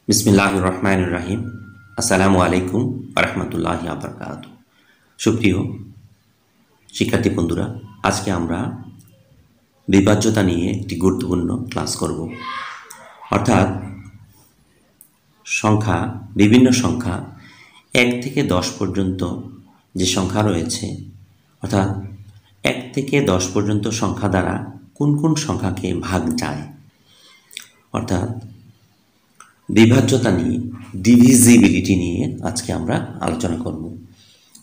বিসমিল্লাহির রহমানির রহিম। আসসালামু আলাইকুম ওয়া রাহমাতুল্লাহি ওয়া বারাকাতুহু। সুপ্রিয় শিক্ষার্থী বন্ধুরা, আজকে আমরা বিভাজ্যতা নিয়ে একটি গুরুত্বপূর্ণ ক্লাস করব। অর্থাৎ সংখ্যা, বিভিন্ন সংখ্যা 1 থেকে 10 পর্যন্ত যে সংখ্যা রয়েছে, অর্থাৎ 1 থেকে 10 পর্যন্ত সংখ্যা দ্বারা কোন কোন সংখ্যাকে ভাগ যায়, অর্থাৎ বিভাজ্যতা নিয়ে, ডিভিজিবিলিটি নিয়ে আজকে আমরা আলোচনা করব।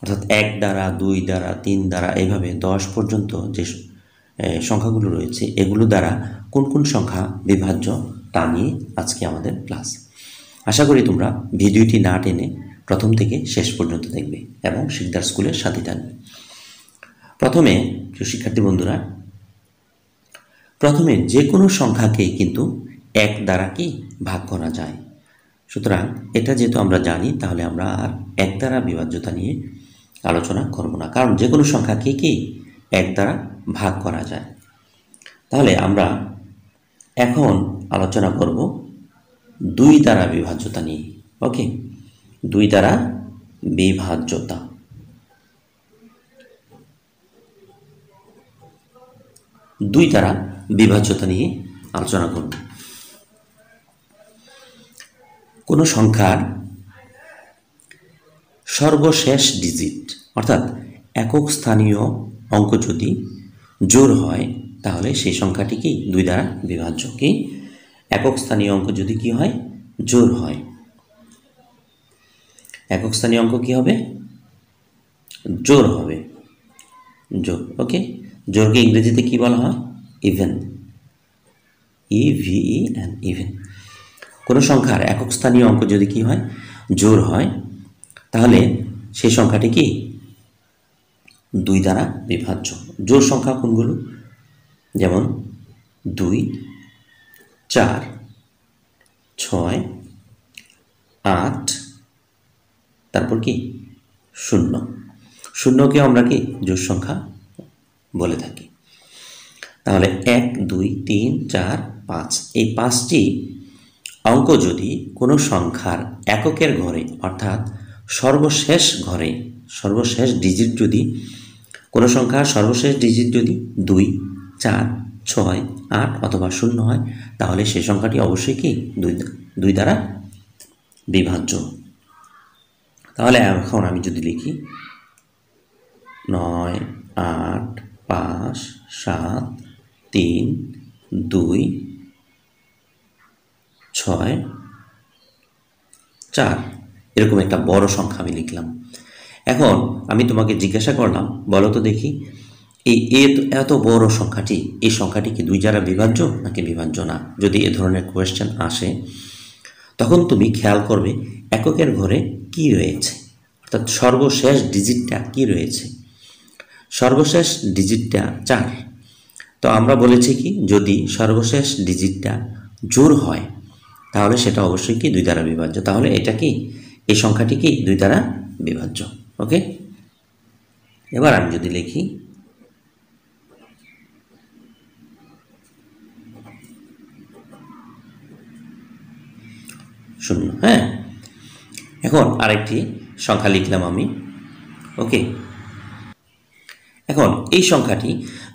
অর্থাৎ 1 দ্বারা, 2 দ্বারা, 3 দ্বারা, এইভাবে 10 পর্যন্ত যে সংখ্যাগুলো রয়েছে এগুলো দ্বারা কোন কোন সংখ্যা বিভাজ্য তা নিয়ে আজকে আমাদের ক্লাস। আশা করি তোমরা ভিডিওটি না টেনে প্রথম থেকে শেষ পর্যন্ত দেখবে এবং শিকদার স্কুলের সাথে থাকবে। প্রথমে শিক্ষার্থী বন্ধুরা, প্রথমে যে কোনো সংখ্যাকে কিন্তু 1 দ্বারা কি ভাগ করা যায়। সুতরাং এটা যেহেতু আমরা জানি, তাহলে আমরা আর 1 দ্বারা বিভাজ্যতা নিয়ে আলোচনা করব না, কারণ যে কোনো সংখ্যাকে কি 1 দ্বারা ভাগ করা যায়। তাহলে আমরা এখন আলোচনা করব 2 দ্বারা বিভাজ্যতা নিয়ে। ওকে, 2 দ্বারা বিভাজ্যতা। 2 দ্বারা বিভাজ্যতা নিয়ে আলোচনা করব। কোনো সংখ্যার সর্বশেষ ডিজিট, অর্থাৎ একক স্থানীয় অঙ্ক যদি জোড় হয় তাহলে সেই সংখ্যাটি কি 2 দ্বারা বিভাজ্য। কি একক স্থানীয় অঙ্ক যদি কি হয়, জোড় হয়, একক স্থানীয় অঙ্ক কি হবে, জোড় হবে, জোড়। ওকে, জোড়কে ইংরেজিতে কি বলা হয়, ইভেন, ইভিএন, ইভেন। কোনো সংখ্যার একক স্থানীয় অঙ্ক যদি কি হয়, জোড় হয়, তাহলে সেই সংখ্যাটি কি 2 দ্বারা বিভাজ্য। জোড় সংখ্যা কোনগুলো, যেমন 2, 4, 6, 8, তারপর কি 0। শূন্যকে আমরা কি জোড় সংখ্যা বলে থাকি। তাহলে 1, 2, 3, 4, 5, এই 5টি অঙ্ক যদি কোনো সংখ্যার এককের ঘরে, অর্থাৎ সর্বশেষ ঘরে, সর্বশেষ ডিজিট যদি, কোনো সংখ্যার সর্বশেষ ডিজিট যদি 2, 4, 6, 8 অথবা 0 হয়, তাহলে সেই সংখ্যাটি অবশ্যই কি 2 দ্বারা বিভাজ্য। তাহলে এখন আমি যদি লিখি 9, 8, 5, 7, 3, 2, 6, 4, এরকম একটা বড় সংখ্যা আমি লিখলাম। এখন আমি তোমাকে জিজ্ঞাসা করলাম, বলো তো দেখি, এই এত বড় সংখ্যাটি, এই সংখ্যাটি কি 2 দ্বারা বিভাজ্য নাকি বিভাজ্য না? যদি এ ধরনের কোয়েশ্চেন আসে, তখন তুমি খেয়াল করবে এককের ঘরে কি রয়েছে, অর্থাৎ সর্বশেষ ডিজিটটা কি রয়েছে। সর্বশেষ ডিজিটটা 4। তো আমরা বলেছি কি, যদি সর্বশেষ ডিজিটটা জোড় হয় তাহলে সেটা অবশ্যই কি 2 দ্বারা বিভাজ্য। তাহলে এটা কি, এই সংখ্যাটি কি 2 দ্বারা বিভাজ্য। ওকে, এবার আমি যদি লিখি 0। হ্যাঁ, এখন আরেকটি সংখ্যা লিখলাম আমি। ওকে, এখন এই সংখ্যাটি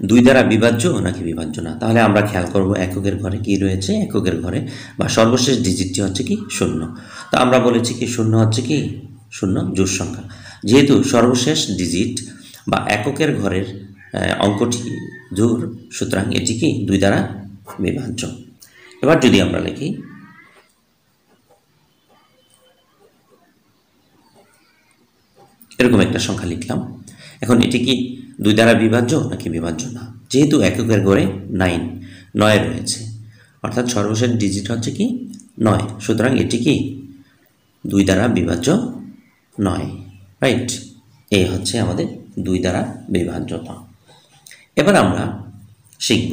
2 দ্বারা বিভাজ্য নাকি বিভাজ্য না, তাহলে আমরা খেয়াল করব এককের ঘরে কি রয়েছে। এককের ঘরে বা সর্বশেষ ডিজিটটি হচ্ছে কি 0। তো আমরা বলেছি কি 0 হচ্ছে কি 0 জোড় সংখ্যা। যেহেতু সর্বশেষ ডিজিট বা এককের ঘরের অঙ্কটি জোড়, সুতরাং এটি কি 2 দ্বারা বিভাজ্য। এবার যদি আমরা লিখি এরকম একটা সংখ্যা লিখলাম, এখন এটি কি 2 দ্বারা বিভাজ্য নাকি বিভাজ্য না? যেহেতু এককের ঘরে 9 রয়েছে, অর্থাৎ সর্বশেষ ডিজিট হচ্ছে কি 9, সুতরাং এটি কি 2 দ্বারা বিভাজ্য নয়। রাইট, এই হচ্ছে আমাদের 2 দ্বারা বিভাজ্যতা। এবার আমরা শিখব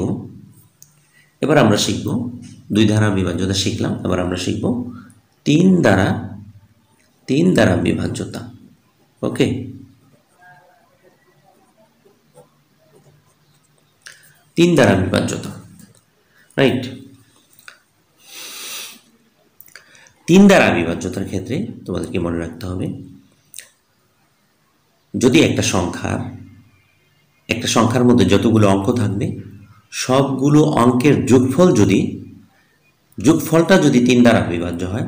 2 দ্বারা বিভাজ্যতা শিখলাম। এবার আমরা শিখব 3 দ্বারা বিভাজ্যতা। ওকে, 3 দ্বারা বিভাজ্যতা, রাইট। 3 দ্বারা বিভাজ্যতার ক্ষেত্রে তোমাদেরকে মনে রাখতে হবে, যদি একটা সংখ্যার মধ্যে যতগুলো অঙ্ক থাকবে সবগুলো অঙ্কের যোগফলটা যদি 3 দ্বারা বিভাজ্য হয়,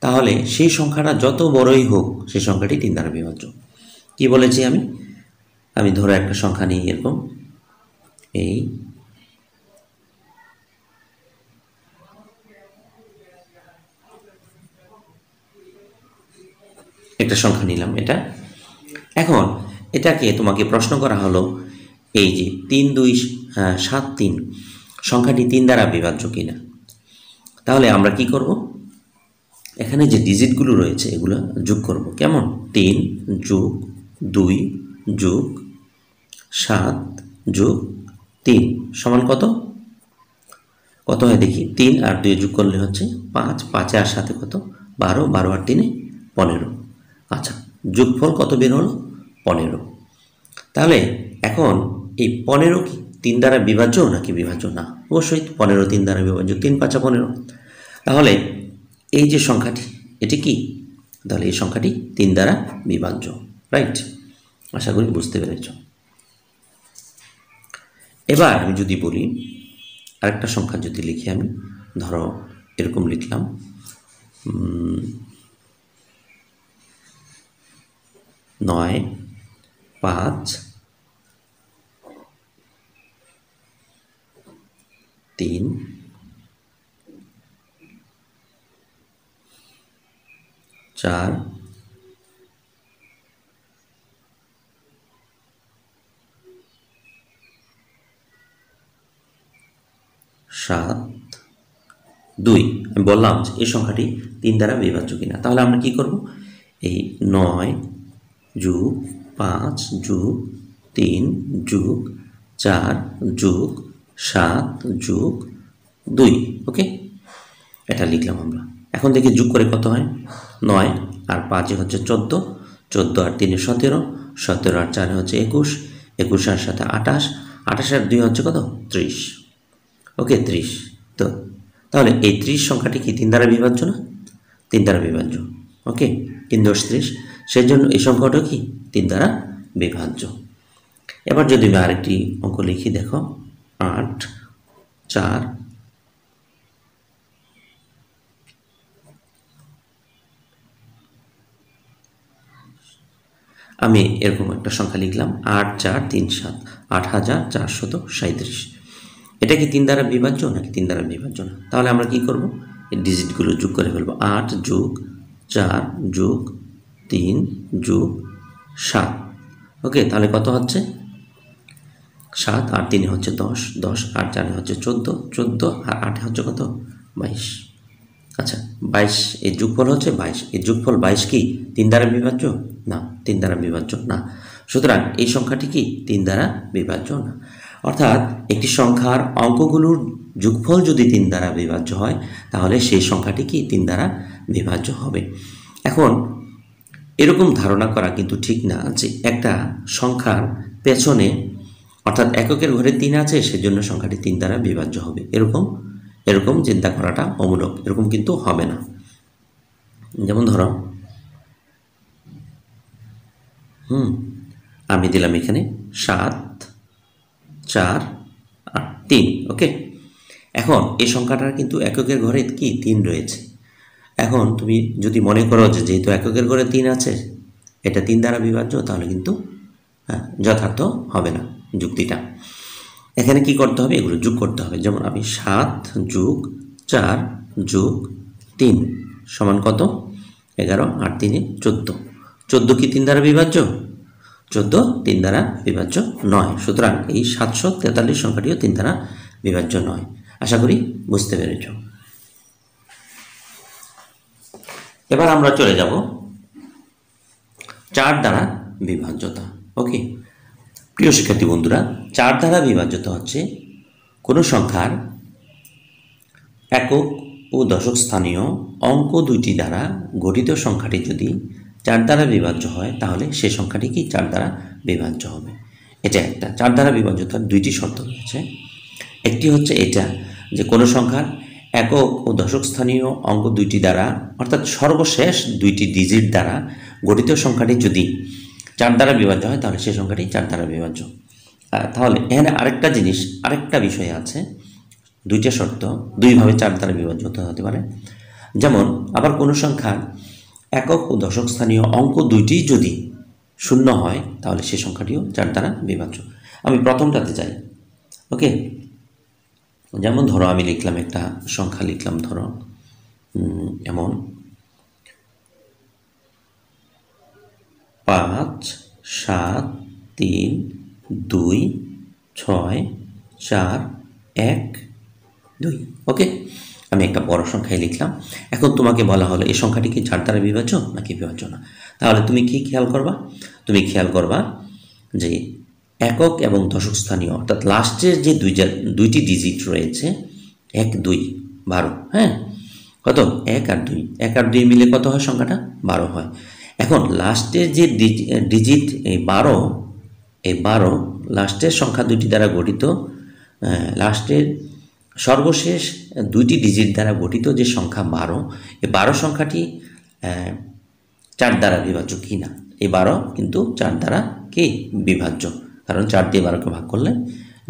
তাহলে সেই সংখ্যাটা যত বড়ই হোক সেই সংখ্যাটি 3 দ্বারা বিভাজ্য। কি বলেছি আমি ধরো একটা সংখ্যা নিই, এরকম এই একটা সংখ্যা নিলাম এটা। এখন এটাকে তোমাকে প্রশ্ন করা হলো, এই যে 3 2 7 3 সংখ্যাটি 3 দ্বারা বিভাজ্য কিনা। তাহলে আমরা কি করব, এখানে যে ডিজিটগুলো রয়েছে এগুলো যোগ করব। কেমন? 3 যোগ 2 যোগ 7 যোগ 3 সমান কত হয় দেখি। 3 আর 2 যোগ করলে হচ্ছে 5, 5 আর 7 কত 12, 12 আর 3 15। আচ্ছা, যোগফল কত বের হলো? 15। তাহলে এখন এই 15 কি 3 দ্বারা বিভাজ্য নাকি বিভাজ্য না? অবশ্যই 15 3 দ্বারা বিভাজ্য, 3 5 15। তাহলে এই যে সংখ্যাটি এটি কি? তাহলে এই সংখ্যাটি 3 দ্বারা বিভাজ্য, রাইট। আশা করি বুঝতে পেরেছ। এবার আমি যদি বলি আরেকটা সংখ্যা যদি লিখি, আমি ধরো এরকম লিখলাম 9 5 3 4 7 2। আমি বললাম যে এই সংখ্যাটি 3 দ্বারা বিভাজ্য কিনা। তাহলে আমরা কি করব, এই 9 যোগ 5 যোগ 3 যোগ 4 যোগ 7 যোগ 2, ওকে, এটা লিখলাম আমরা। এখন দেখি যোগ করে কত হয়। 9 আর 5 হচ্ছে 14, 14 আর 3 17, 17 আর 4 হচ্ছে 21, 21 আর 7 28, 28 আর 2 হচ্ছে কত 30, ওকে 30। তো তাহলে এই 30 সংখ্যাটি কি 3 দ্বারা বিভাজ্য না? 3 দ্বারা বিভাজ্য, ওকে, 3 × 30, সেই জন্য এই সংখ্যাটা কি 3 দ্বারা বিভাজ্য। এবার যদি আমি আরেকটি অঙ্ক লিখি, দেখো 8 4 আমি এরকম একটা সংখ্যা লিখলাম 8 4 3 7 8437। এটা কি 3 দ্বারা বিভাজ্য নাকি 3 দ্বারা বিভাজ্য না? তাহলে আমরা কি করব, এই ডিজিটগুলো যোগ করে ফেলবো। 8 যোগ 4 যোগ 3 যোগ 7, ওকে, তাহলে কত হচ্ছে 7 আর 3 হচ্ছে 10, 10 আর 4 হচ্ছে 14, 14 আর 8 হচ্ছে কত 22। আচ্ছা, 22 এর যোগফল হচ্ছে 22। এর যোগফল 22 কি 3 দ্বারা বিভাজ্য না? 3 দ্বারা বিভাজ্য না। সুতরাং এই সংখ্যাটি কি 3 দ্বারা বিভাজ্য না। অর্থাৎ একটি সংখ্যার অঙ্কগুলোর যোগফল যদি 3 দ্বারা বিভাজ্য হয়, তাহলে সেই সংখ্যাটি কি 3 দ্বারা বিভাজ্য হবে। এখন এরকম ধারণা করা কিন্তু ঠিক না যে একটা সংখ্যার পেছনে, অর্থাৎ এককের ঘরে 3 আছে সেজন্য সংখ্যাটি 3 দ্বারা বিভাজ্য হবে, এরকম চিন্তা করাটা অমূলক। এরকম কিন্তু হবে না। যেমন ধরো আমি দিলাম এখানে 7 4 আর 3, ওকে। এখন এই সংখ্যাটার কিন্তু এককের ঘরে কি 3 রয়েছে। এখন তুমি যদি মনে করো যে যেহেতু এককের ঘরে 3 আছে এটা 3 দ্বারা বিভাজ্য, তাহলে কিন্তু যথার্থ হবে না যুক্তিটা। এখানে কি করতে হবে, এগুলো যোগ করতে হবে। যেমন আমি 7 যোগ 4 যোগ 3 সমান কত 11 আর 3 14। 14 কি 3 দ্বারা বিভাজ্য? 14 3 দ্বারা বিভাজ্য নয়। সুতরাং এই 743 সংখ্যাটিও 3 দ্বারা বিভাজ্য নয়। আশা করি বুঝতে পেরেছ। এবার আমরা চলে যাব 4 দ্বারা বিভাজ্যতা, ওকে। প্রিয় শিক্ষার্থী বন্ধুরা, 4 দ্বারা বিভাজ্যতা হচ্ছে কোনো সংখ্যার একক ও দশক স্থানীয় অঙ্ক দুইটি দ্বারা গঠিত সংখ্যাটি যদি 4 দ্বারা বিভাজ্য হয়, তাহলে সে সংখ্যাটি কি 4 দ্বারা বিভাজ্য হবে। এটা একটা। 4 দ্বারা বিভাজ্যতার 2টি শর্ত রয়েছে। একটি হচ্ছে এটা যে কোনো সংখ্যার একক ও দশক স্থানীয় অঙ্ক দুইটি দ্বারা অর্থাৎ সর্বশেষ দুইটি ডিজিট দ্বারা গঠিত সংখ্যাটি যদি 4 দ্বারা বিভাজ্য হয় তাহলে সেই সংখ্যাটি 4 দ্বারা বিভাজ্য। তাহলে এখানে আরেকটা জিনিস, আরেকটা বিষয় আছে, দুইটা শর্ত, দুইভাবে 4 দ্বারা বিভাজ্য হতে পারে। যেমন আবার কোনো সংখ্যার একক ও দশক স্থানীয় অঙ্ক দুইটি যদি শূন্য হয় তাহলে সেই সংখ্যাটিও 4 দ্বারা বিভাজ্য। আমি প্রথমটাতে যাই। ওকে, যেমন ধরো আমি লিখলাম একটা সংখ্যা লিখলাম, ধরো এমন 5 7 3 2 6 4 1 2। ওকে, আমি একটা বড় সংখ্যায় লিখলাম। এখন তোমাকে বলা হলো এই সংখ্যাটি কি 4 দ্বারা বিভাজ্য নাকি বিভাজ্য না। তাহলে তুমি কি খেয়াল করবা? তুমি খেয়াল করবা যে একক এবং দশক স্থানীয় অর্থাৎ লাস্টের যে দুইটি ডিজিট রয়েছে 1 2 12, হ্যাঁ, কত 1 আর 2, 1 আর 2 মিলে কত হয়? সংখ্যাটা 12 হয়। এখন লাস্টের যে ডিজিট এই 12, এই 12 লাস্টের সংখ্যা দুইটি দ্বারা গঠিত, লাস্টের সর্বশেষ দুইটি ডিজিট দ্বারা গঠিত যে সংখ্যা 12, এই 12 সংখ্যাটি 4 দ্বারা বিভাজ্য কি না। এই 12 কিন্তু 4 দ্বারা কি বিভাজ্য, কারণ 4 দিয়ে 12কে ভাগ করলে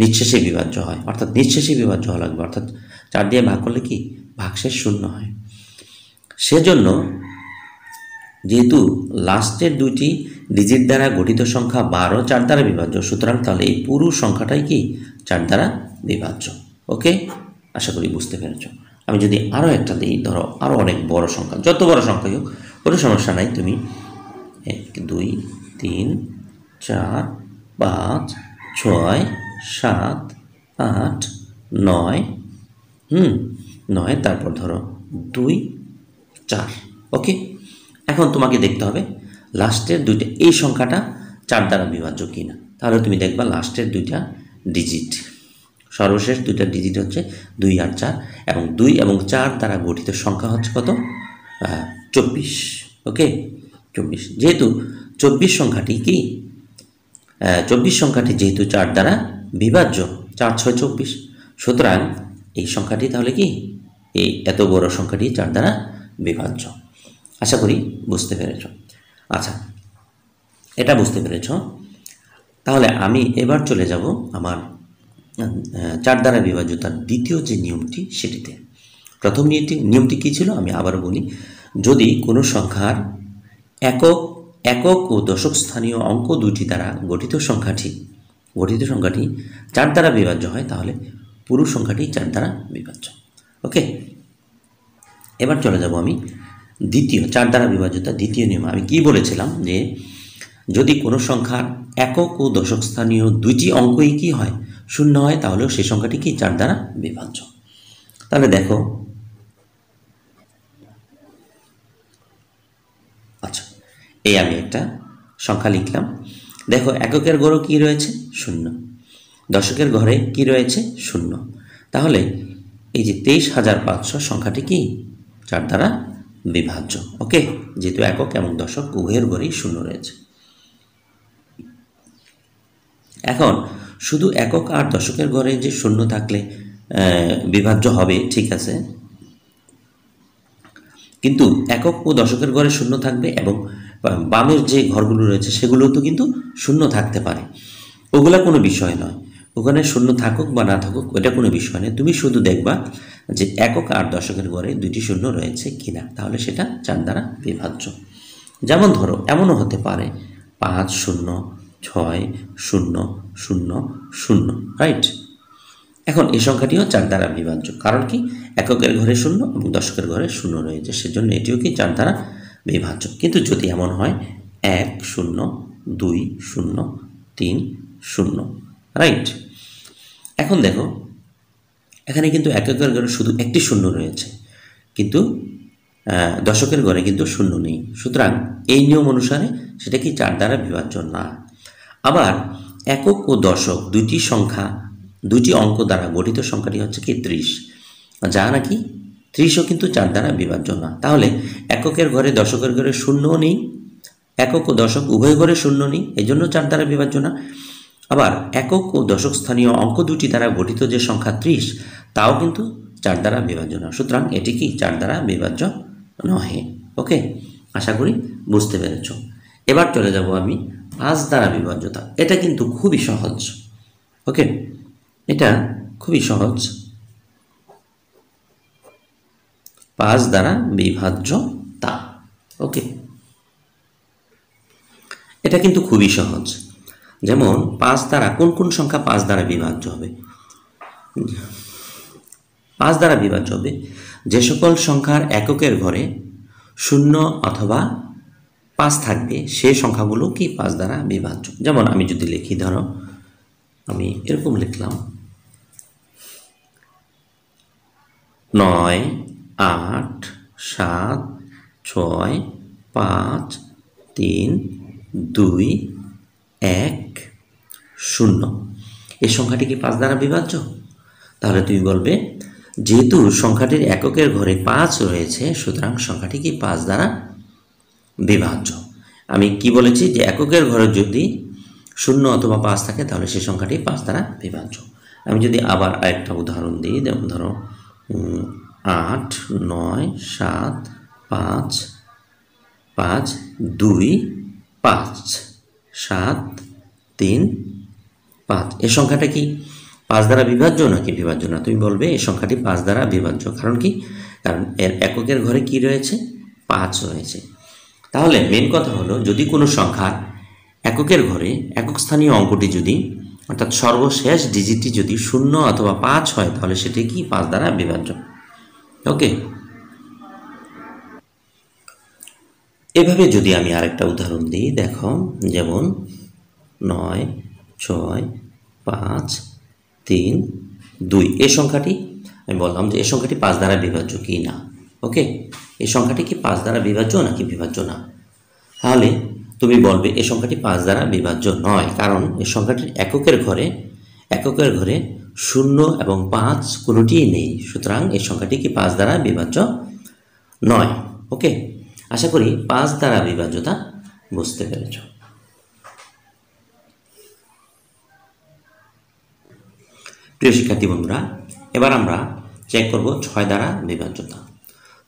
নিঃশেষে বিভাজ্য হয়, অর্থাৎ নিঃশেষে বিভাজ্য হওয়া লাগবে, অর্থাৎ 4 দিয়ে ভাগ করলে কি ভাগশেষ 0 হয়। সেজন্য যেহেতু লাস্টের দুইটি ডিজিট দ্বারা গঠিত সংখ্যা 12 4 দ্বারা বিভাজ্য, সুতরাং তাহলে এই পুরো সংখ্যাটাই কি 4 দ্বারা বিভাজ্য। ওকে, আশা করি বুঝতে পেরেছ। আমি যদি আরও একটা দিই, ধরো আরও অনেক বড় সংখ্যা, যত বড় সংখ্যাই হোক কোনো সমস্যা নাই, তুমি 1 2 3 4 5 6 7 8 9, 9, তারপর ধরো 2 4। ওকে, এখন তোমাকে দেখতে হবে লাস্টের দুইটা এই সংখ্যাটা 4 দ্বারা বিভাজ্য কিনা। তাহলে তুমি দেখবা লাস্টের দুইটা ডিজিট, সর্বশেষ দুইটা ডিজিট হচ্ছে 2 আর 4, এবং 2 এবং 4 দ্বারা গঠিত সংখ্যা হচ্ছে কত? 24। ওকে, 24। যেহেতু 24 সংখ্যাটি কি 24 সংখ্যাটি যেহেতু 4 দ্বারা বিভাজ্য, 4 6 24, সুতরাং এই সংখ্যাটি তাহলে কি এই এত বড় সংখ্যাটি 4 দ্বারা বিভাজ্য। আশা করি বুঝতে পেরেছ। আচ্ছা, এটা বুঝতে পেরেছ। তাহলে আমি এবার চলে যাব আমার 4 দ্বারা বিভাজ্যতার দ্বিতীয় যে নিয়মটি সেটিতে। প্রথম নিয়মটি কী ছিল আমি আবারও বলি, যদি কোনো সংখ্যার একক ও দশক স্থানীয় অঙ্ক দুইটি দ্বারা গঠিত সংখ্যাটি 4 দ্বারা বিভাজ্য হয় তাহলে পুরো সংখ্যাটি 4 দ্বারা বিভাজ্য। ওকে, এবার চলে যাব আমি দ্বিতীয় 4 দ্বারা বিভাজ্যতার দ্বিতীয় নিয়ম। আমি কি বলেছিলাম যে যদি কোনো সংখ্যার একক ও দশক স্থানীয় দুইটি অঙ্কই কি হয় 0 হয় তাহলেও সেই সংখ্যাটি কি 4 দ্বারা বিভাজ্য। তাহলে দেখো, আচ্ছা এই আমি একটা সংখ্যা লিখলাম। দেখো এককের ঘরে কি রয়েছে? 0। দশকের ঘরে কি রয়েছে? 0। তাহলে এই যে 23,500 সংখ্যাটি কি 4 দ্বারা বিভাজ্য। ওকে, যেহেতু একক এবং দশক উভয়ের ঘরেই 0 রয়েছে। এখন শুধু একক আর দশকের ঘরে যে 0 থাকলে বিভাজ্য হবে, ঠিক আছে, কিন্তু একক ও দশকের ঘরে 0 থাকবে এবং বামের যে ঘরগুলো রয়েছে সেগুলো তো কিন্তু 0 থাকতে পারে, ওগুলা কোনো বিষয় নয়। ওখানে 0 থাকুক বা না থাকুক ওটা কোনো বিষয় নয়, তুমি শুধু দেখবা যে একক আর দশকের ঘরে দুইটি 0 রয়েছে কিনা, তাহলে সেটা 4 দ্বারা বিভাজ্য। যেমন ধরো এমনও হতে পারে 5 0 6 0 0 0, রাইট। এখন এই সংখ্যাটিও 4 দ্বারা বিভাজ্য, কারণ কি এককের ঘরে 0 এবং দশকের ঘরে 0 রয়েছে, সেজন্য এটিও কি 4 দ্বারা বিভাজ্য। কিন্তু যদি এমন হয় 1 0 2 0 3 0, রাইট। এখন দেখো এখানে কিন্তু এককের ঘরে শুধু একটি 0 রয়েছে, কিন্তু দশকের ঘরে কিন্তু 0 নেই, সুতরাং এই নিয়ম অনুসারে সেটা কি 4 দ্বারা বিভাজ্য না। আবার একক ও দশক দুইটি অঙ্ক দ্বারা গঠিত সংখ্যাটি হচ্ছে কি 30, যা নাকি 30ও কিন্তু 4 দ্বারা বিভাজ্য না। তাহলে এককের ঘরে দশকের ঘরে 0 নেই, একক ও দশক উভয় ঘরে 0 নেই, এই জন্য 4 দ্বারা বিভাজ্য না। আবার একক ও দশক স্থানীয় অঙ্ক দুটি দ্বারা গঠিত যে সংখ্যা 30 তাও কিন্তু 4 দ্বারা বিভাজ্য না। সুতরাং এটি কি 4 দ্বারা বিভাজ্য নহে। ওকে, আশা করি বুঝতে পেরেছ। এবার চলে যাব আমি 5 দ্বারা বিভাজ্যতা। এটা কিন্তু খুবই সহজ। ওকে, এটা খুবই সহজ। 5 দ্বারা বিভাজ্যতা। ওকে, এটা কিন্তু খুবই সহজ। যেমন 5 দ্বারা কোন কোন সংখ্যা 5 দ্বারা বিভাজ্য হবে? 5 দ্বারা বিভাজ্য হবে যে সকল সংখ্যার এককের ঘরে 0 অথবা 5 থাকবে সেই সংখ্যাগুলো কি 5 দ্বারা বিভাজ্য। যেমন আমি যদি লিখি, ধরো আমি এরকম লিখলাম 9, 8, 7, 6, 5, 3, 2, 1, 0। এই সংখ্যাটি কি 5 দ্বারা বিভাজ্য? তাহলে তুমি বলবে যেহেতু সংখ্যাটির এককের ঘরে 5 রয়েছে সুতরাং সংখ্যাটি কি 5 দ্বারা বিভাজ্য। আমি কি বলেছি যে এককের ঘরে যদি 0 অথবা 5 থাকে তাহলে সেই সংখ্যাটি 5 দ্বারা বিভাজ্য। আমি যদি আবার আরেকটা উদাহরণ দিই, যেমন ধরো 8, 9, 7, 5, 5, 2, 5, 7, 3, 5। এই সংখ্যাটা কি 5 দ্বারা বিভাজ্য নাকি বিভাজ্য না? তুমি বলবে এই সংখ্যাটি 5 দ্বারা বিভাজ্য। কারণ কি? কারণ এর এককের ঘরে কি রয়েছে? 5 রয়েছে। তাহলে মেন কথা হলো যদি কোনো সংখ্যার এককের ঘরে একক স্থানীয় অঙ্কটি যদি অর্থাৎ সর্বশেষ ডিজিটটি যদি 0 অথবা 5 হয় তাহলে সেটি কি 5 দ্বারা বিভাজ্য। ওকে, এভাবে যদি আমি আরেকটা উদাহরণ দিই, দেখো যেমন 9, 6, 5, 3, 2। এই সংখ্যাটি আমি বললাম যে এই সংখ্যাটি 5 দ্বারা বিভাজ্য কি না। ওকে, এই সংখ্যাটি কি 5 দ্বারা বিভাজ্য নাকি বিভাজ্য না? তাহলে তুমি বলবে এই সংখ্যাটি 5 দ্বারা বিভাজ্য নয়, কারণ এই সংখ্যাটির এককের ঘরে 0 এবং 5 কোনোটিই নেই। সুতরাং এই সংখ্যাটি কি 5 দ্বারা বিভাজ্য নয়। ওকে, আশা করি 5 দ্বারা বিভাজ্যতা বুঝতে পেরেছ। প্রিয় শিক্ষার্থী বন্ধুরা, এবার আমরা চেক করব 6 দ্বারা বিভাজ্যতা।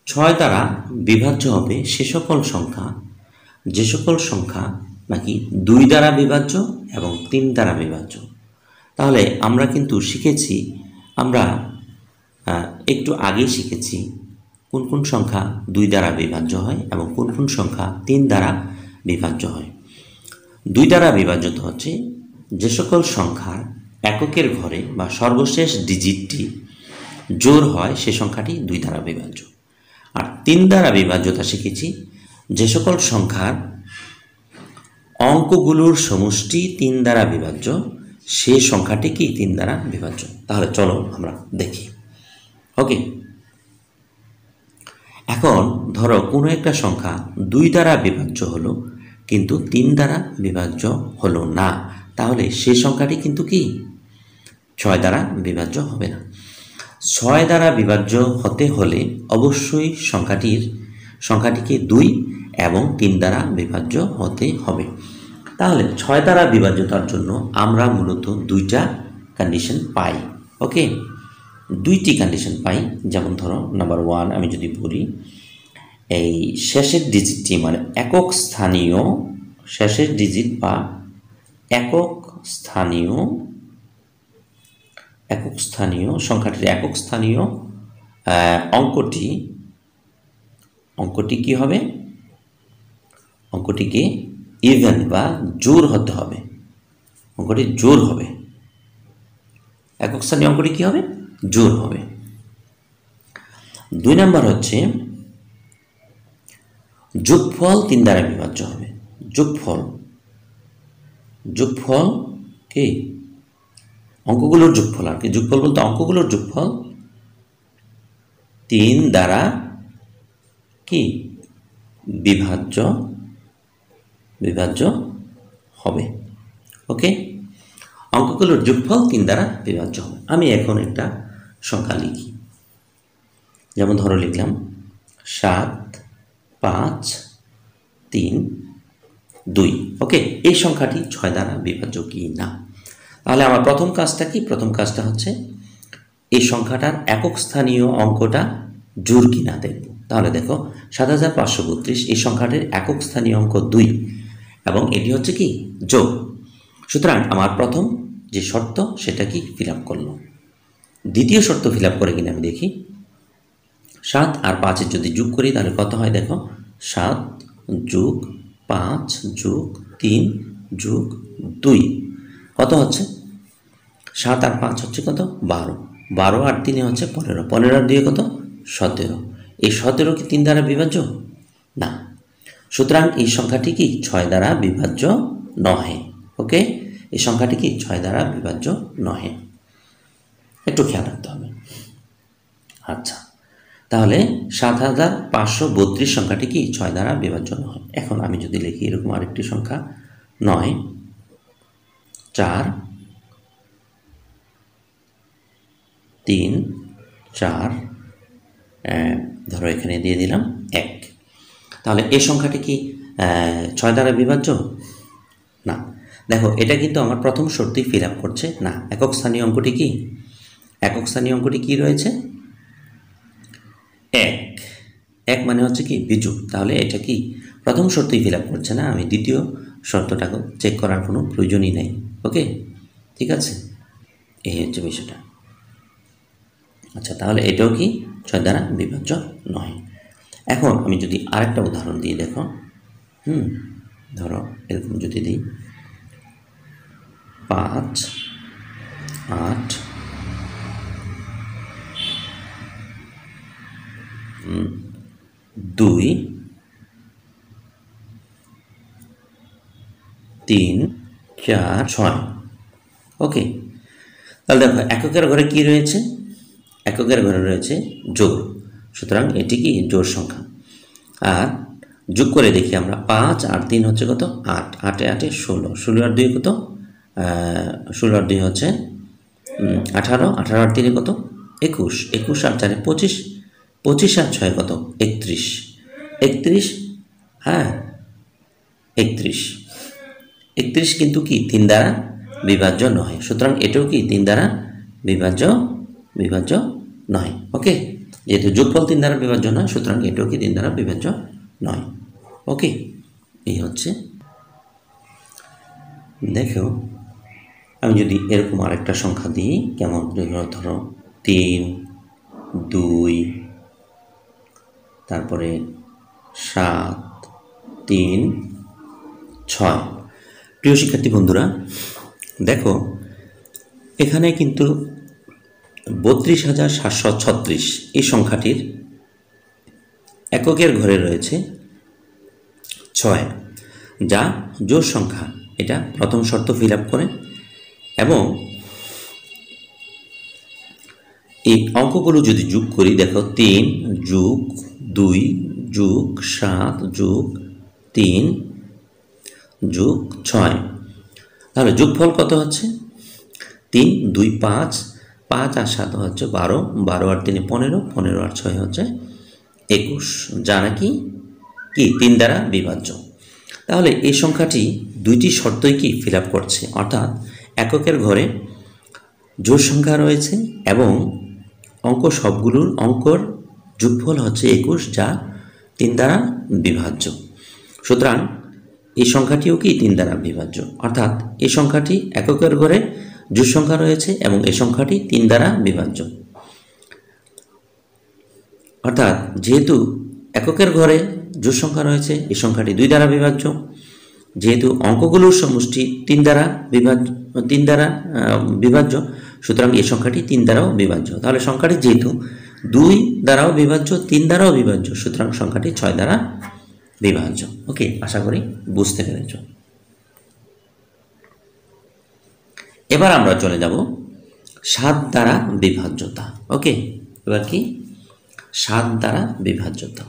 6 দ্বারা বিভাজ্য হবে সে সকল সংখ্যা যে সকল সংখ্যা নাকি 2 দ্বারা বিভাজ্য এবং 3 দ্বারা বিভাজ্য। তাহলে আমরা কিন্তু শিখেছি, আমরা একটু আগেই শিখেছি কোন কোন সংখ্যা 2 দ্বারা বিভাজ্য হয় এবং কোন কোন সংখ্যা 3 দ্বারা বিভাজ্য হয়। 2 দ্বারা বিভাজ্যতা হচ্ছে যে সকল সংখ্যার এককের ঘরে বা সর্বশেষ ডিজিটটি জোড় হয় সে সংখ্যাটি 2 দ্বারা বিভাজ্য। আর 3 দ্বারা বিভাজ্যতা শিখেছি যে সকল সংখ্যার অঙ্কগুলোর সমষ্টি 3 দ্বারা বিভাজ্য সেই সংখ্যাটি কি 3 দ্বারা বিভাজ্য। তাহলে চলো আমরা দেখি। ওকে, এখন ধরো কোনো একটা সংখ্যা 2 দ্বারা বিভাজ্য হলো কিন্তু 3 দ্বারা বিভাজ্য হলো না, তাহলে সেই সংখ্যাটি কিন্তু কি 6 দ্বারা বিভাজ্য হবে না। 6 দ্বারা বিভাজ্য হতে হলে অবশ্যই সংখ্যাটিকে 2 এবং 3 দ্বারা বিভাজ্য হতে হবে। তাহলে 6 দ্বারা বিভাজ্যতার জন্য আমরা মূলত 2টা কন্ডিশন পাই। ওকে, 2টি কন্ডিশন পাই। যেমন ধরো নাম্বার 1 আমি যদি বলি, এই শেষের ডিজিটটি মানে একক স্থানীয় শেষের ডিজিট বা একক স্থানীয় সংখ্যাটির একক স্থানীয় অঙ্কটি কি হবে? অঙ্কটিকে ইভেন বা জোড় হতে হবে। অঙ্কটি জোড় হবে। একক স্থানীয় অঙ্কটি কি হবে? জোড় হবে। 2 নাম্বার হচ্ছে যোগফল 3 দ্বারা বিভাজ্য হবে। যোগফল কি? অঙ্কগুলোর যোগফল। আর কি যোগফল বলতে অঙ্কগুলোর যোগফল 3 দ্বারা কি বিভাজ্য হবে। ওকে, অঙ্কগুলোর যোগফল 3 দ্বারা বিভাজ্য হবে। আমি এখন একটা সংখ্যা লিখি, যেমন ধরো লিখলাম 7, 5, 3, 2। ওকে, এই সংখ্যাটি 6 দ্বারা বিভাজ্য কি না। তাহলে আমার প্রথম কাজটা কি? প্রথম কাজটা হচ্ছে এই সংখ্যাটার একক স্থানীয় অঙ্কটা জোড় কিনা দেখব। তাহলে দেখো ৭৫৩২ এই সংখ্যাটির একক স্থানীয় অঙ্ক ২ এবং এটি হচ্ছে কি যোগ। সুতরাং আমার প্রথম যে শর্ত সেটা কি ফিল আপ করলো। দ্বিতীয় শর্ত ফিল আপ করে কিনা আমি দেখি। ৭ আর ৫-এর যদি যোগ করি তাহলে কত হয় দেখো, ৭ যোগ ৫ যোগ ৩ যোগ ২ কত হচ্ছে? ৭ আর ৫ হচ্ছে কত? ১২। ১২ আর ৩ হচ্ছে ১৫। ১৫ আর ২ কত? ১৭। এই ১৭ কি ৩ দ্বারা বিভাজ্য? না। সুতরাং এই সংখ্যাটি কি ৬ দ্বারা বিভাজ্য নহে। ওকে, এই সংখ্যাটি কি ৬ দ্বারা বিভাজ্য নহে, একটু খেয়াল রাখতে হবে। আচ্ছা, তাহলে ৭৫৩২ সংখ্যাটি কি ৬ দ্বারা বিভাজ্য নয়। এখন আমি যদি লিখি এরকম আরেকটি সংখ্যা ৯ ৪ ৩ ৪ ধরো এখানে দিয়ে দিলাম ১, তাহলে এই সংখ্যাটি কি ৬ দ্বারা বিভাজ্য? না। দেখো এটা কিন্তু আমার প্রথম শর্তই ফিল আপ করছে না। একক স্থানীয় অঙ্কটি কি? একক স্থানীয় অঙ্কটি কি রয়েছে? ১। ১ মানে হচ্ছে কি বিজোড়। তাহলে এটা কি প্রথম শর্তই ফিল আপ করছে না, আমি দ্বিতীয় শর্তটাকে চেক করার কোনো প্রয়োজনই নেই। ওকে, ঠিক আছে, এই হচ্ছে বিষয়টা। আচ্ছা, তাহলে এটাও কি ৬ দ্বারা বিভাজ্য নয়। এখন আমি যদি আরেকটা উদাহরণ দিই, দেখো ধরো এরকম যদি দিই ৫ ৮ ২ ৩ ৪ ৬। ওকে, তাহলে দেখো এককের ঘরে কি রয়েছে? এককের ঘরে রয়েছে জোড়। সুতরাং এটি কি জোড় সংখ্যা। আর যোগ করে দেখি আমরা ৫ আর ৩ হচ্ছে কত? ৮। ৮ ৮ ১৬, ১৬ আর ২ কত? ১৬ আর ২ হচ্ছে ১৮, ১৮ আর ৩ কত? ২১, ২১ আর ৪ ২৫, ২৫ আর ৬ কত? ৩১, ৩১, হ্যাঁ ৩১। ৩১ কিন্তু কি ৩ দ্বারা বিভাজ্য নয়। সুতরাং এটাও কি ৩ দ্বারা বিভাজ্য নয়। ওকে, যেহেতু যোগফল ৩ দ্বারা বিভাজ্য নয়, সুতরাং এটাও কি ৩ দ্বারা বিভাজ্য নয়। ওকে, এই হচ্ছে। দেখো আমি যদি এরকম আরেকটা সংখ্যা দিই, কেমন ধরো ৩ ২ তারপরে ৭ ৩ ৬। প্রিয় শিক্ষার্থী বন্ধুরা, দেখো এখানে কিন্তু ৩২,৭৩৬ এই সংখ্যাটির এককের ঘরে রয়েছে ৬, যা জোড় সংখ্যা। এটা প্রথম শর্ত ফিল আপ করে এবং এই অঙ্কগুলো যদি যোগ করি, দেখো ৩ যোগ ২ যোগ ৭ যোগ ৩ যোগ ৬, তাহলে যোগফল কত হচ্ছে? ৩ ২ ৫, ৫ আর ৭ হচ্ছে ১২, ১২ আর ৩ ১৫, ১৫ আর ৬ হচ্ছে ২১, যা নাকি কি ৩ দ্বারা বিভাজ্য। তাহলে এই সংখ্যাটি দুইটি শর্তই কি ফিল আপ করছে, অর্থাৎ এককের ঘরে জোড় সংখ্যা রয়েছে এবং অঙ্ক সবগুলোর অঙ্কর যোগফল হচ্ছে ২১, যা ৩ দ্বারা বিভাজ্য। সুতরাং এই সংখ্যাটিও কি ৩ দ্বারা বিভাজ্য, অর্থাৎ এই সংখ্যাটি এককের ঘরে জোড় সংখ্যা রয়েছে এবং এই সংখ্যাটি ৩ দ্বারা বিভাজ্য। অর্থাৎ যেহেতু এককের ঘরে জোড় সংখ্যা রয়েছে, এই সংখ্যাটি ২ দ্বারা বিভাজ্য। যেহেতু অঙ্কগুলোর সমষ্টি ৩ দ্বারা বিভাজ্য, সুতরাং এই সংখ্যাটি ৩ দ্বারাও বিভাজ্য। তাহলে সংখ্যাটি যেহেতু ২ দ্বারাও বিভাজ্য, ৩ দ্বারাও বিভাজ্য, সুতরাং সংখ্যাটি ৬ দ্বারা বিভাজ্য। ওকে, আশা করি বুঝতে পেরেছ। এবার আমরা চলে যাব ৭ দ্বারা বিভাজ্যতা। ওকে, এবার কি ৭ দ্বারা বিভাজ্যতা।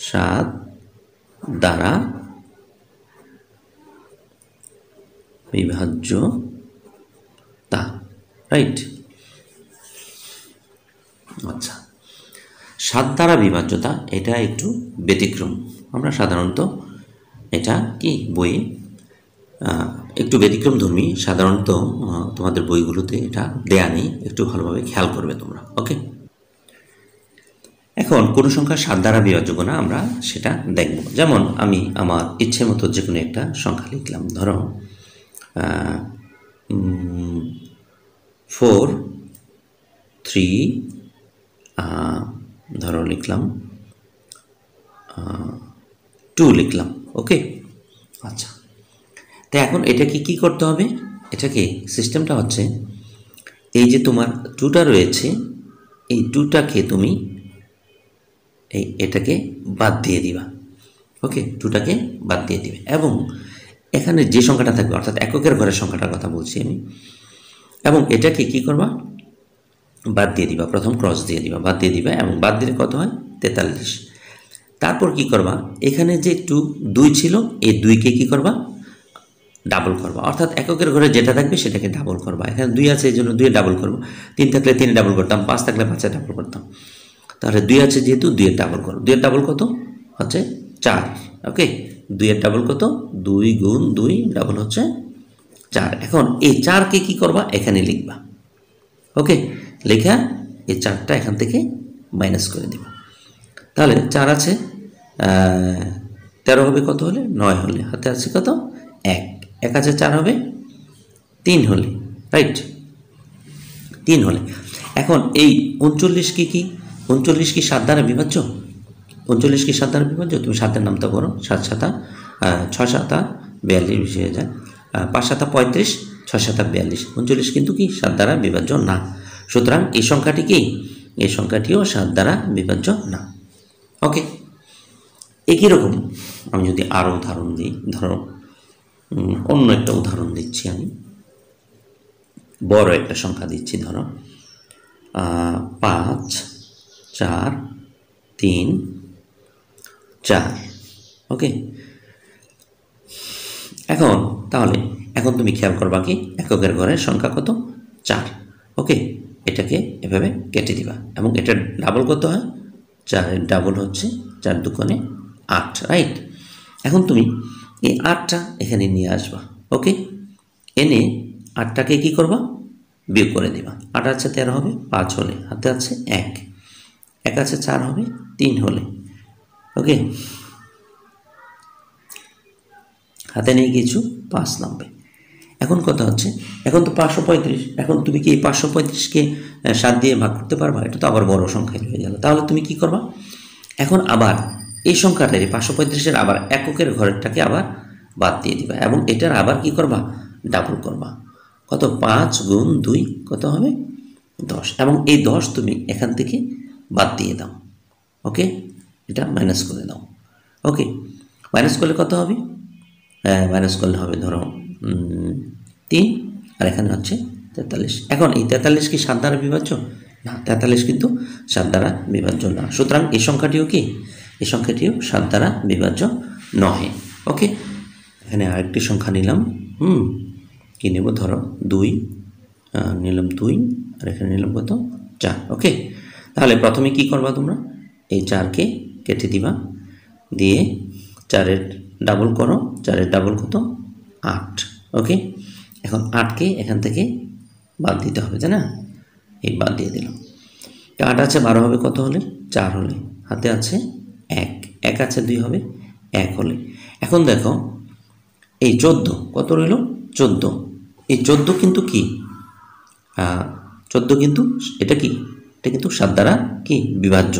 ৭ দ্বারা বিভাজ্যতা, রাইট। আচ্ছা, ৭ দ্বারা বিভাজ্যতা এটা একটু ব্যতিক্রম। আমরা সাধারণত এটা কি বইয়ে একটু ব্যতিক্রমধর্মী, সাধারণত তোমাদের বইগুলোতে এটা দেয়া নেই, একটু ভালোভাবে খেয়াল করবে তোমরা। ওকে, এখন কোনো সংখ্যা 7 দ্বারা বিভাজ্য কিনা আমরা সেটা দেখব। যেমন আমি আমার ইচ্ছে মতো যে কোনো একটা সংখ্যা লিখলাম, ধরো 4 3 ধরো লিখলাম 2 লিখলাম। ওকে, আচ্ছা, তো এখন এটাকে কি করতে হবে? এটাকে সিস্টেমটা হচ্ছে এই যে তোমার 2টা রয়েছে, এই 2টাকে তুমি এটাকে বাদ দিয়ে দিবা। ওকে, 2টাকে বাদ দিয়ে দিবে এবং এখানে যে সংখ্যাটা থাকবে, অর্থাৎ এককের ঘরের সংখ্যাটার কথা বলছি আমি, এবং এটাকে কি করবা? বাদ দিয়ে দিবা, প্রথম ক্রস দিয়ে দিবা, বাদ দিয়ে দিবা, এবং বাদ দিলে কত হয়? 43। তারপর কি করবা? এখানে যে 2 ছিল, এই 2কে কি করবা? ডাবল করবা, অর্থাৎ এককের ঘরে যেটা থাকবে সেটাকে ডাবল করবা। এখানে 2 আছে, এই জন্য 2 ডাবল করবো। 3 থাকলে 3 ডাবল করতাম, 5 থাকলে 5 ডাবল করতাম। তাহলে 2 আছে যেহেতু 2 এর ডাবল করো। 2 এর ডাবল কত? হচ্ছে 4। ওকে, 2 এর ডাবল কত? 2 গুণ 2 ডাবল হচ্ছে 4। এখন এই 4কে কি করবা? এখানে লিখবা। ওকে, লেখা এই 4টা এখান থেকে মাইনাস করে দিবা। তাহলে 4 আছে 13 হবে কত হলে? 9 হলে। হাতে আছে কত? 1। 1 আছে 4 হবে 3 হলে, রাইট? 3 হলে। এখন এই 39 কি 39 কি 7 দ্বারা বিভাজ্য? 39 কি 7 দ্বারা বিভাজ্য? তুমি 7-এর নামটা করো। 7 7 6 7 42 বেশি হয়ে যায়, 5 7 35, 6 7 42। 39 কিন্তু কি 7 দ্বারা বিভাজ্য না। সুতরাং এই সংখ্যাটি কি? এই সংখ্যাটিও 7 দ্বারা বিভাজ্য না। ওকে, একই রকম আমি যদি আরও উদাহরণ দিই, ধরো অন্য একটা উদাহরণ দিচ্ছি, আমি বড় একটা সংখ্যা দিচ্ছি, ধরো 5 4 3 4। ওকে, এখন তাহলে এখন তুমি খেয়াল করবা কি এককের ঘরের সংখ্যা কত? 4। ওকে, এটাকে এভাবে কেটে দিবা এবং এটা ডাবল কত হয়? 4 এর ডাবল হচ্ছে 4 দুগুণে 8, রাইট? এখন তুমি এই 8টা এখানে নিয়ে আসবা। ওকে, এনে 8টাকে কি করবা? বিয়োগ করে দিবা। 8 আছে 13 হবে 5 হলে, হাতে আছে 1। 1 আছে 4 হবে 3 হলে। ওকে, হাতে নেই কিছু, 5 নামবে। এখন কথা হচ্ছে, এখন তো 535। এখন তুমি কি এই 535কে 7 দিয়ে ভাগ করতে পারবা? এটা তো আবার বড় সংখ্যায় হয়ে গেল। তাহলে তুমি কি করবা? এখন আবার এই সংখ্যাটার 535-এর আবার এককের ঘরেরটাকে আবার বাদ দিয়ে দিবা এবং এটার আবার কি করবা? ডাবল করবা। কত? 5 গুণ 2 কত হবে? 10। এবং এই 10 তুমি এখান থেকে বাদ দিয়ে দাও। ওকে, এটা মাইনাস করে দাও। ওকে, মাইনাস করলে কত হবে? মাইনাস করলে হবে ধরো 3, আর এখানে হচ্ছে 43। এখন এই 43 কি 7 দ্বারা বিভাজ্য? না, 43 কিন্তু 7 দ্বারা বিভাজ্য না। সুতরাং এই সংখ্যাটিও কি? এই সংখ্যাটিও 7 দ্বারা বিভাজ্য নয়। ওকে, এখানে আরেকটি সংখ্যা নিলাম। কি নেব? ধরো 2 নিলাম 2, আর এখানে নিলাম কত? 4। ওকে, তাহলে প্রথমে কি করবা তোমরা? এই 4কে কেটে দিবা, দিয়ে 4-এর ডাবল করো। 4-এর ডাবল কত? 8। ওকে, এখন 8কে এখান থেকে বাদ দিতে হবে, তাই না? এই বাদ দিয়ে দিলাম। 8 আছে 12 হবে কত হলে? 4 হলে। হাতে আছে 1। 1 আছে 2 হবে 1 হলে। এখন দেখো এই 14 কত রইল? 14। এই 14 কিন্তু কি 14 কিন্তু এটা কি? এটা কিন্তু 7 দ্বারা কি বিভাজ্য।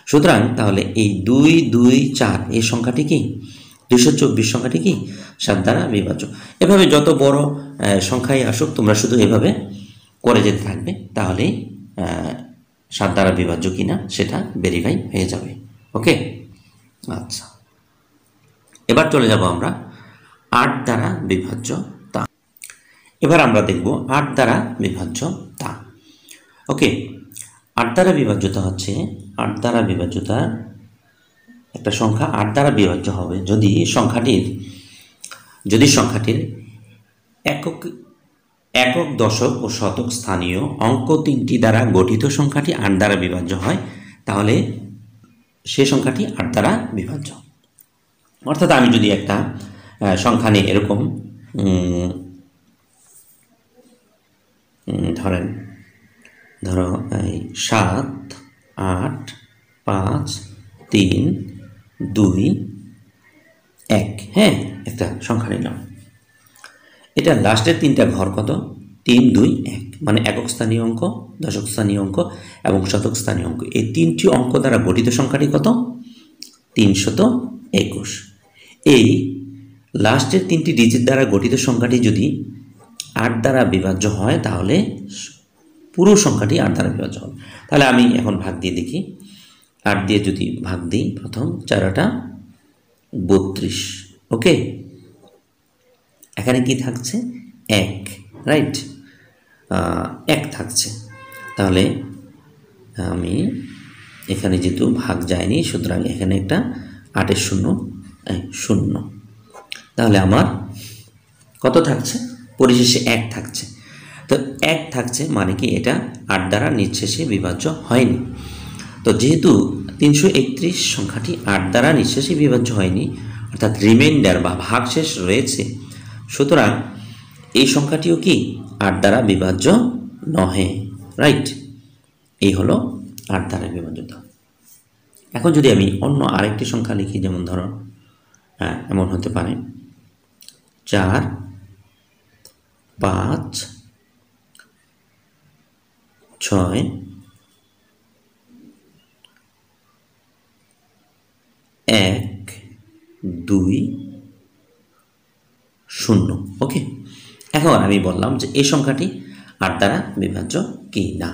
সুতরাং তাহলে এই 2 2 4 এই সংখ্যাটি কি? 224 সংখ্যাটি কি 7 দ্বারা বিভাজ্য। এভাবে যত বড় সংখ্যাই আসুক তোমরা শুধু এভাবে করে যেতে থাকবে, তাহলে 7 দ্বারা বিভাজ্য কিনা সেটা ভেরিফাই হয়ে যাবে। ওকে, আচ্ছা, এবার চলে যাব আমরা 8 দ্বারা বিভাজ্য তা। এবার আমরা দেখব 8 দ্বারা বিভাজ্য তা। ওকে, 8 দ্বারা বিভাজ্যতা হচ্ছে 8 দ্বারা বিভাজ্যতা একটা সংখ্যা 8 দ্বারা বিভাজ্য হবে যদি সংখ্যাটির একক দশক ও শতক স্থানীয় অঙ্ক 3টি দ্বারা গঠিত সংখ্যাটি 8 দ্বারা বিভাজ্য হয়, তাহলে সে সংখ্যাটি 8 দ্বারা বিভাজ্য। অর্থাৎ আমি যদি একটা সংখ্যা নিয়ে এরকম ধরো এই 7, 8, 5, 3, 2, 1। হ্যাঁ, একটা সংখ্যা নিলাম। এটা লাস্টের 3টা ঘর কত? 3, 2, 1, মানে একক স্থানীয় অঙ্ক, দশক স্থানীয় অঙ্ক এবং শতক স্থানীয় অঙ্ক। এই 3টি অঙ্ক দ্বারা গঠিত সংখ্যাটি কত? 321। এই লাস্টের 3টি ডিজিট দ্বারা গঠিত সংখ্যাটি যদি 8 দ্বারা বিভাজ্য হয় তাহলে পুরো সংখ্যাটি 8 দ্বারা বিভাজ্য হবে। তাহলে আমি এখন ভাগ দিয়ে দেখি। 8 দিয়ে যদি ভাগ দিই, প্রথম 4 32। ওকে, এখানে কি থাকছে? 1, রাইট, 1 থাকছে। তাহলে আমি এখানে যেহেতু ভাগ যায়নি, সুতরাং এখানে একটা 8-এর 0, 0। তাহলে আমার কত থাকছে? পরিশেষে 1 থাকছে। তো 1 থাকছে মানে কি এটা 8 দ্বারা নিঃশেষে বিভাজ্য হয়নি। তো যেহেতু 331 সংখ্যাটি 8 দ্বারা নিঃশেষে বিভাজ্য হয়নি, অর্থাৎ রিমাইন্ডার বা ভাগশেষ রয়েছে, সুতরাং এই সংখ্যাটিও কি 8 দ্বারা বিভাজ্য নহে, রাইট। এই হলো 8 দ্বারা বিভাজ্যতা। এখন যদি আমি অন্য আরেকটি সংখ্যা লিখি, যেমন ধরো এমন হতে পারে 4, 5, 6, 1, 2, 0। ওকে, এখন আমি বললাম যে এই সংখ্যাটি 8 দ্বারা বিভাজ্য কি না।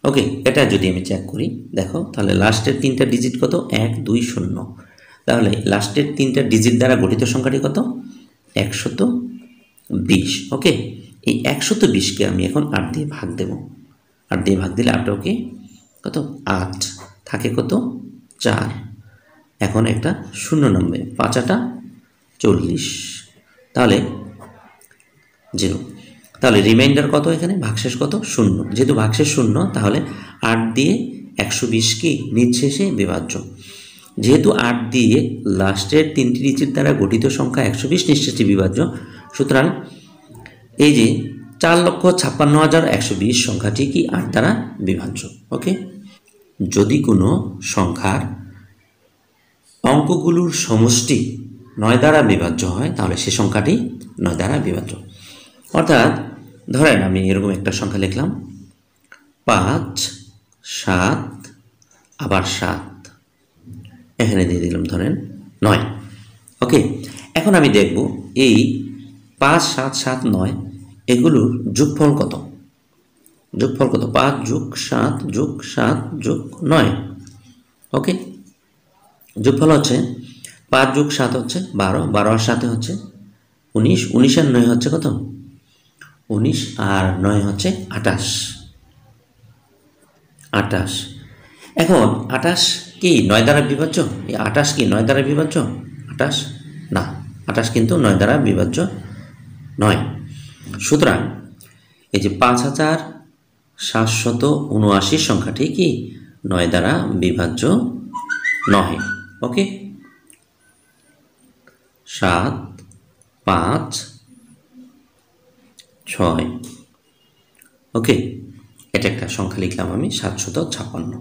ওকে, এটা যদি আমি চেক করি, দেখো তাহলে লাস্টের 3টা ডিজিট কত? 1, 2, 0। তাহলে লাস্টের 3টা ডিজিট দ্বারা গঠিত সংখ্যাটি কত? 120। ওকে, এই 120কে আমি এখন 8 দিয়ে ভাগ দেব। 8 দিয়ে ভাগ দিলে 8 ওকে কত? 8 থাকে কত? 4। এখন একটা 0 নামবে, 5 40, তাহলে 0। তাহলে রিমাইন্ডার কত? এখানে ভাগশেষ কত? 0। যেহেতু ভাগশেষ 0, তাহলে 8 দিয়ে 120 কি নিঃশেষে বিভাজ্য। যেহেতু 8 দিয়ে লাস্টের 3টি ডিজিট দ্বারা গঠিত সংখ্যা 120 নিঃশেষে বিভাজ্য, সুতরাং এই যে 4,56,120 সংখ্যাটি কি 8 দ্বারা বিভাজ্য। ওকে, যদি কোনো সংখ্যার অঙ্কগুলোর সমষ্টি 9 দ্বারা বিভাজ্য হয় তাহলে সে সংখ্যাটি 9 দ্বারা বিভাজ্য। অর্থাৎ ধরেন আমি এরকম একটা সংখ্যা লিখলাম, 5, 7, আবার 7, এখানে দিয়ে দিলাম ধরেন 9। ওকে, এখন আমি দেখব এই 5, 7, 7, 9 এগুলোর যোগফল কত? যোগফল কত? 5 যোগ 7 যোগ 7 যোগ 9। ওকে, যোগফল হচ্ছে 5 যোগ 7 হচ্ছে 12, 12 আর 7 হচ্ছে 19, 19 আর 9 হচ্ছে কত? 19 আর 9 হচ্ছে 28। 28। এখন 28 কি 9 দ্বারা বিভাজ্য? এই 28 কি 9 দ্বারা বিভাজ্য? 28 না, 28 কিন্তু 9 দ্বারা বিভাজ্য নয়। সুতরাং এই যে 5779 সংখ্যাটি কি 9 দ্বারা বিভাজ্য নয়। ওকে, 7, 5, 6। ওকে, এটা একটা সংখ্যা লিখলাম আমি 756।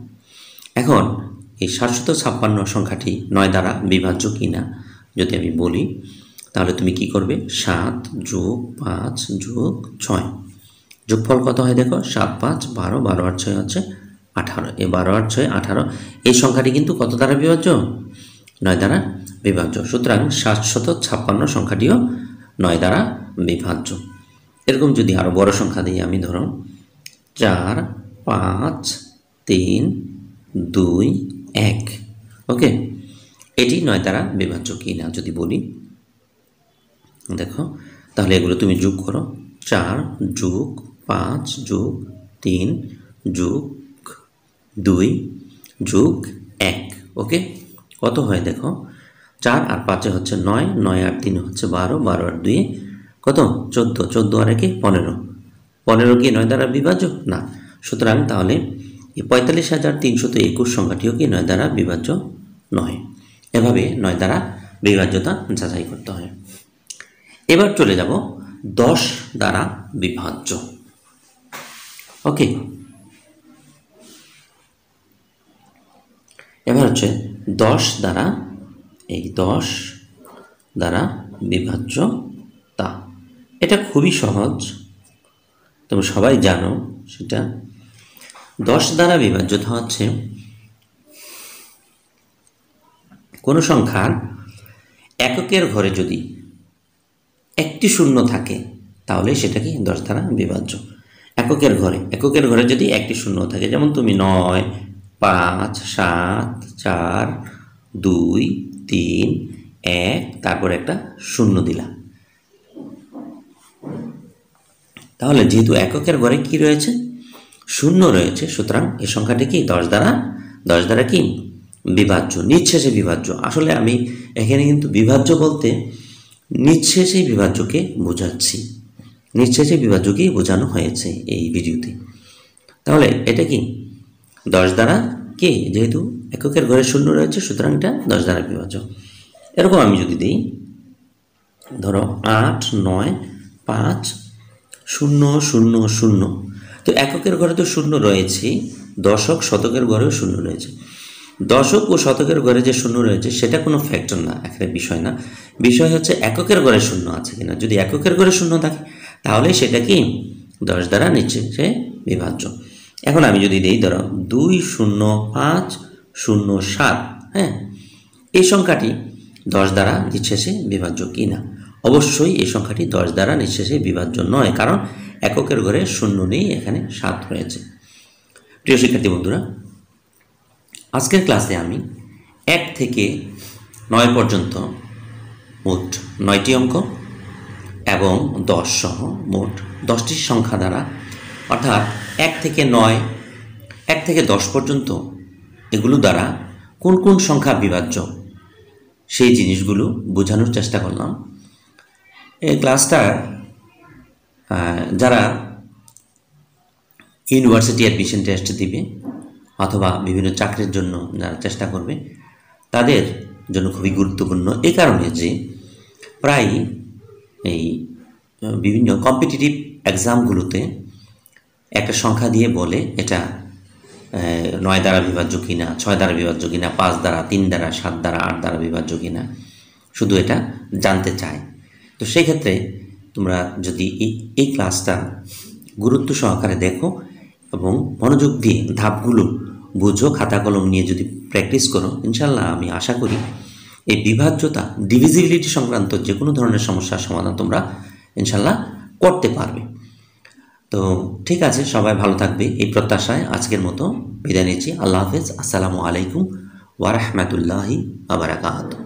এখন এই 756 সংখ্যাটি 9 দ্বারা বিভাজ্য কিনা যদি আমি বলি, তাহলে তুমি কি করবে? 7 যোগ 5 যোগ 6, যোগফল কত হয় দেখো? 7, 5, 12, 12 আর 6 হচ্ছে 18। এই 12 আর 6 18, এই সংখ্যাটি কিন্তু কত দ্বারা বিভাজ্য? 9 দ্বারা বিভাজ্য। সুতরাং 756 সংখ্যাটিও 9 দ্বারা বিভাজ্য। এরকম যদি আরও বড় সংখ্যা দিই আমি, ধরো 4, 5, 3, 2, 1। ওকে, এটি 9 দ্বারা বিভাজ্য কি না যদি বলি, দেখো তাহলে এগুলো তুমি যোগ করো। 4 যোগ 5 যোগ 3 যোগ 2 যোগ 1। ওকে, কত হয় দেখো? 4 আর 5 হচ্ছে 9, 9 আর 3 হচ্ছে 12, 12 আর 2 কত? 14, 14 আর 1 15, 15 কি 9 দ্বারা বিভাজ্য না। সুতরাং তাহলে এই 45,321 সংখ্যাটিও কি 9 দ্বারা বিভাজ্য নয়। এভাবে 9 দ্বারা বিভাজ্যতা যাচাই করতে হয়। এবার চলে যাব 10 দ্বারা বিভাজ্য। ওকে, এবার হচ্ছে 10 দ্বারা, এই 10 দ্বারা বিভাজ্যতা। এটা খুবই সহজ, তোমরা সবাই জানো সেটা। 10 দ্বারা বিভাজ্যতা হচ্ছে কোনো সংখ্যার এককের ঘরে যদি একটি শূন্য থাকে তাহলে সেটা কি 10 দ্বারা বিভাজ্য। এককের ঘরে যদি একটি শূন্য থাকে, যেমন তুমি 9, 5, 7, 4, 2, 3, 1, তারপর একটা শূন্য দিলা। তাহলে যেহেতু এককের ঘরে কি রয়েছে, শূন্য রয়েছে, সুতরাং এই সংখ্যাটি কি 10 দ্বারা কি বিভাজ্য, নিঃশেষে বিভাজ্য। আসলে আমি এখানে কিন্তু বিভাজ্য বলতে নিঃশেষে বিভাজ্যকে বোঝাচ্ছি, নিঃশেষে বিভাজ্যকেই বোঝানো হয়েছে এই ভিডিওতে। তাহলে এটা কি 10 দ্বারা কি, যেহেতু এককের ঘরে শূন্য রয়েছে সুতরাং এটা 10 দ্বারা বিভাজ্য। এরকম আমি যদি দিই, ধরো 8, 9, 5, 0, 0, 0, তো এককের ঘরে তো শূন্য রয়েছেই, দশক শতকের ঘরেও শূন্য রয়েছে। দশক ও শতকের ঘরে যে শূন্য রয়েছে সেটা কোনো ফ্যাক্টর না, একটা বিষয় না। বিষয় হচ্ছে এককের ঘরে শূন্য আছে কিনা। যদি এককের ঘরে শূন্য থাকে তাহলে সেটা কি 10 দ্বারা নিঃশেষে বিভাজ্য। এখন আমি যদি দিই, ধরো 20507, হ্যাঁ, এই সংখ্যাটি 10 দ্বারা নিঃশেষে বিভাজ্য কি না। অবশ্যই এই সংখ্যাটি 10 দ্বারা নিঃশেষে বিভাজ্য নয়, কারণ এককের ঘরে শূন্য নেই, এখানে 7 রয়েছে। প্রিয় শিক্ষার্থী বন্ধুরা, আজকের ক্লাসে আমি 1 থেকে 9 পর্যন্ত মোট 9টি অঙ্ক এবং 10 সহ মোট 10টি সংখ্যা দ্বারা, অর্থাৎ 1 থেকে 9, 1 থেকে 10 পর্যন্ত এগুলো দ্বারা কোন কোন সংখ্যা বিভাজ্য সেই জিনিসগুলো বোঝানোর চেষ্টা করলাম। এই ক্লাসটা যারা ইউনিভার্সিটি অ্যাডমিশন টেস্ট দিবে অথবা বিভিন্ন চাকরির জন্য যারা চেষ্টা করবে তাদের জন্য খুবই গুরুত্বপূর্ণ, এই কারণে যে প্রায় এই বিভিন্ন কম্পিটিটিভ এক্সামগুলোতে একটা সংখ্যা দিয়ে বলে এটা 9 দ্বারা বিভাজ্য কিনা, 6 দ্বারা বিভাজ্য কিনা, 5 দ্বারা, 3 দ্বারা, 7 দ্বারা, 8 দ্বারা বিভাজ্য কিনা, শুধু এটা জানতে চায়। তো সেই ক্ষেত্রে তোমরা যদি এই ক্লাসটা গুরুত্ব সহকারে দেখো এবং মনোযোগ দিয়ে ধাপগুলো বুঝো, খাতা কলম নিয়ে যদি প্র্যাকটিস করো, ইনশাল্লাহ আমি আশা করি এই বিভাজ্যতা, ডিভিজিবিলিটি সংক্রান্ত যে কোনো ধরনের সমস্যার সমাধান তোমরা ইনশাল্লাহ করতে পারবে। তো ঠিক আছে, সবাই ভালো থাকবে এই প্রত্যাশায় আজকের মতো বিদায় নিচ্ছি। আল্লাহ হাফেজ। আসসালামু আলাইকুম ওয়া রাহমাতুল্লাহি ওয়া বারাকাতুহু।